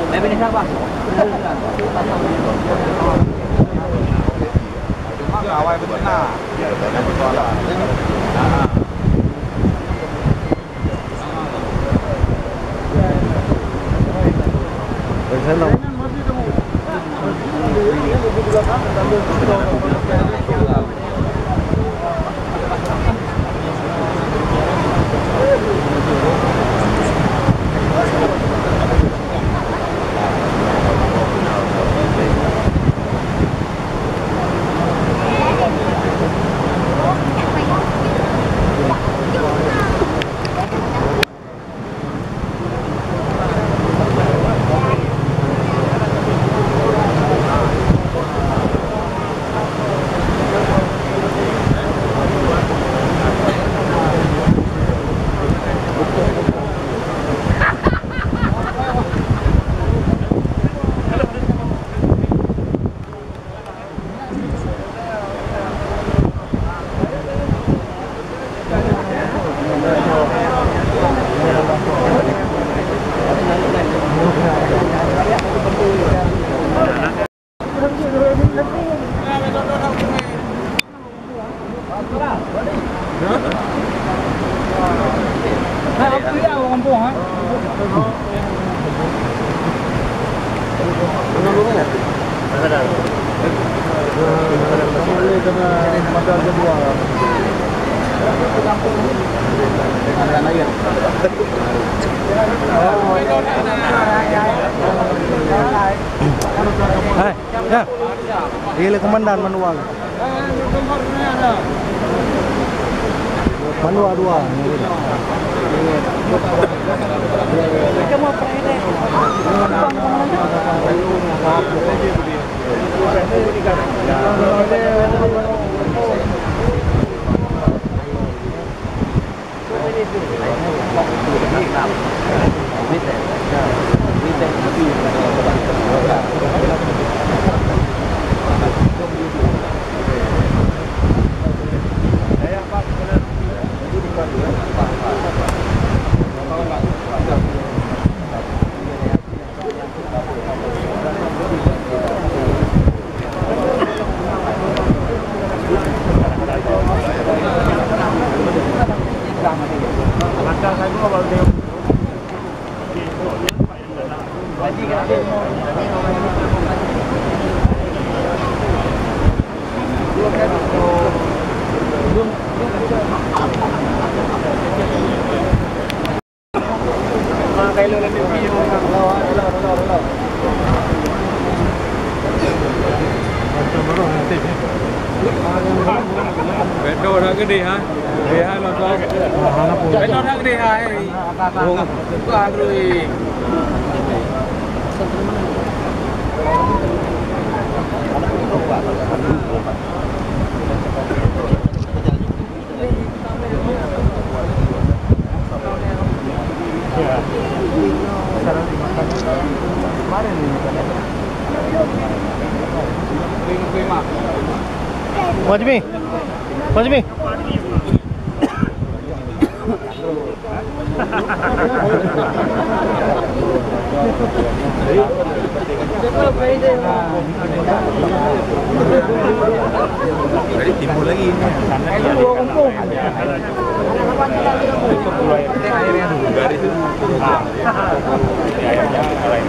Bebek ni siapa? Awal betul. Ya. Ini komandan manual. Manual dua. Đồ thằng cái đi hả? Đi hai lần rồi. Cái đồ thằng đi hai. Có ăn rồi. Wajmi. Wajmi. Dari timbul lagi ini. Garis itu. Airnya lain.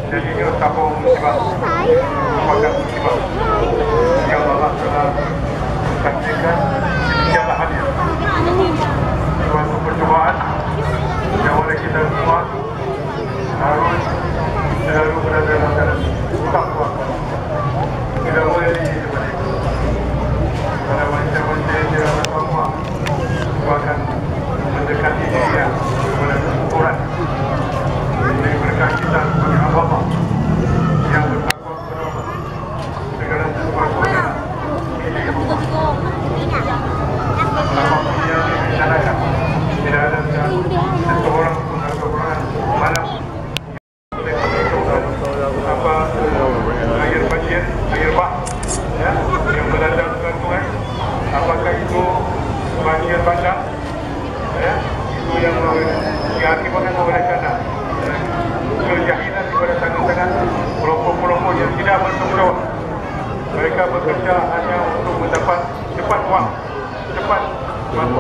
jadinya tabung musibah, merupakan musibah yang Allah telah takdirkan demikianlah hadir. Suatu percobaan yang oleh kita semua harus selalu berada dalam takwa. Tidak boleh seperti itu. Karena manusia-manusia yang tidak bertakwa akan mendekati dia kepada kekufuran. Jadi berkat kita sebagai hamba yang bertakwa kepada Allah, segala sesuatu adalah milik Allah. Apapun yang direncanakan, tidak ada seseorang pun atau orang mana boleh menentukan apa air banjir, air bah, ya, yang melanda sungai. Apakah itu banjir bandang, ya, itu yang diakibatkan oleh karena kejahilan daripada tangan-tangan kelompok-kelompok yang tidak bertanggung jawab. Mereka bekerja hanya untuk mendapat cepat wang, cepat wang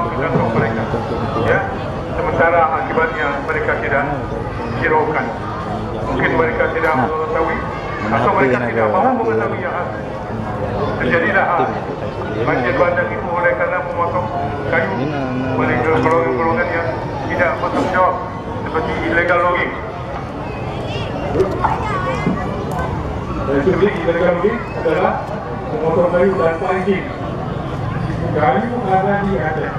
ke kantong mereka. Ya, sementara akibatnya mereka tidak hiraukan. Mungkin mereka tidak mengetahui atau mereka tidak mahu mengetahui yang ada. Terjadilah banjir bandang itu oleh karena memotong kayu oleh golongan-golongan yang tidak bertanggung jawab seperti illegal logging. Seperti illegal logging adalah memotong kayu dan planting. Kayu ada di Aceh.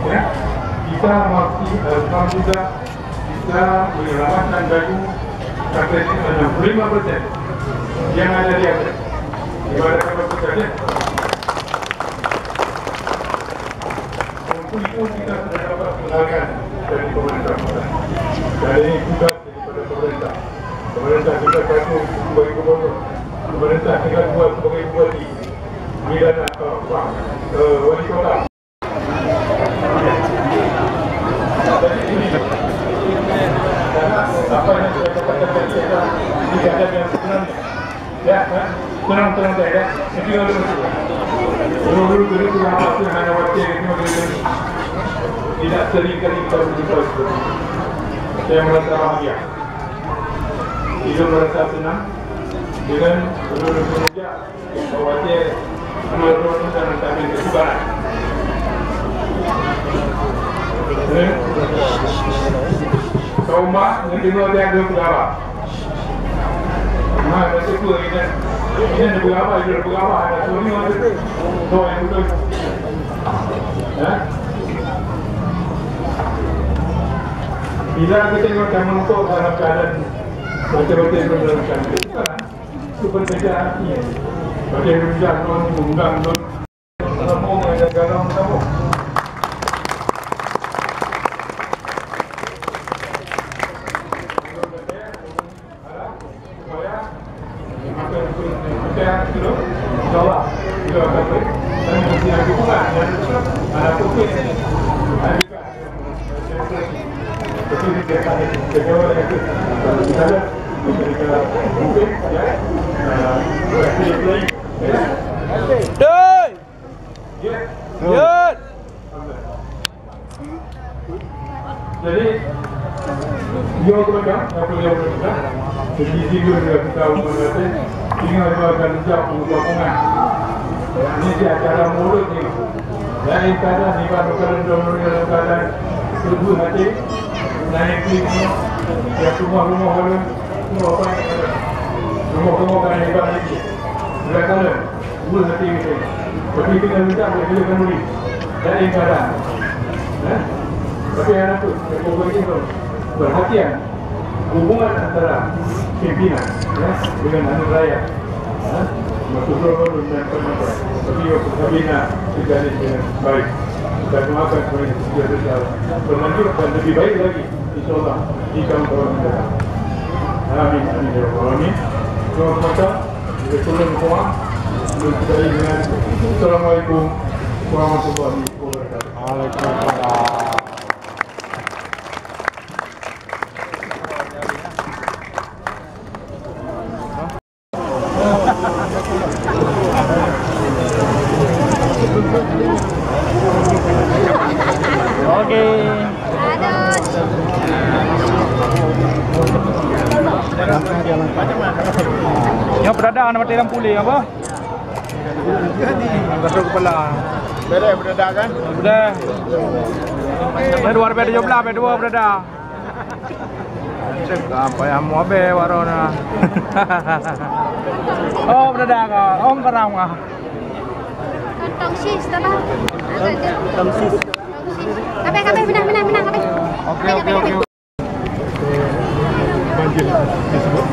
Ya, kita masih alhamdulillah bisa menyelamatkan kayu sampai 65% yang ada di Aceh. Ibarat kata saja, untuk itu kita sudah dapat menggunakan dari pemerintah. Dan ini tugas daripada pemerintah. Pemerintah kita satu sebagai gubernur, pemerintah kita dua sebagai bupati, dan wali kota. Jadi ini, karena apa yang sudah dikatakan kita tidak ada yang sebenarnya. Ya, tenang saja. Ini dulu apa hanya waktu ini tidak sering kali kita berjumpa. Saya merasa bahagia. Hidup merasa senang dengan seluruh kerja bahwa dia keluar dan mencapai kesubaran. Kaum mak menerima dia ada berapa? Nah, ada sesuatu ini ada berapa? Ada berapa? Ada suami ada tu yang betul. Ya. Bila kita akan menentuk dalam keadaan betul-betul dalam keadaan itu berbeza artinya. Berbeza undang-undang kamu ada garam kamu. Jadi, dia kepada apa yang berkata, jadi dia kita berkata, tinggal akan menjawab pengucapan. Ini dia cara mulut ni. Lain kata ni baru kalau dalam keadaan tubuh hati, naik tinggi, dia rumah-rumah orang, semua apa yang ada, rumah-rumah kan hebat lagi. Mereka le, tubuh hati ini. Tapi kita minta boleh kembali. Lain keadaan. Tapi yang itu, yang perhatian hubungan antara pimpinan dengan anu rakyat, masuk turun dan pemerintah. Tapi pembina tidak dengan baik. Dan mengapa mereka sudah berjalan berlanjut dan lebih baik lagi, insyaAllah di tahun-tahun mendatang. Amin, amin, ya Allah, amin. Terima kasih. Kita turun semua. Berkali dengan Assalamualaikum warahmatullahi wabarakatuh. Waalaikumsalam. Okey. Aduh. mana mati lampu pulih apa? Gaduh kepala. Beres berdedak kan? Sudah. Berdua beda jumlah berdua berada. Apa yang mau be warona? Oh berada kah? Om kerang kah? Tongsis, apa? Tongsis. Kape, benang, kape. Oke. Banjir disebut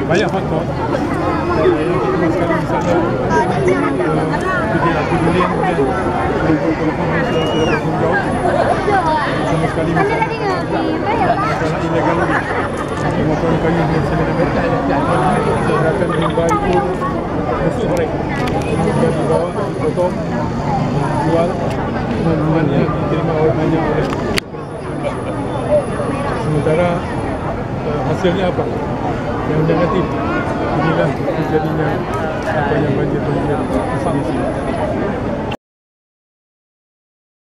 banyak faktor. Yang pertama sekali misalnya kemudian sudah bertanggung jawab. Sama sekali masalah ilegal motor kayu di sana akan menghindari itu mesti mereka kemudian dibawa dipotong jual kemudian yang diterima banyak oleh sementara hasilnya apa? Yang negatif. Inilah terjadinya apa yang banjir di sini.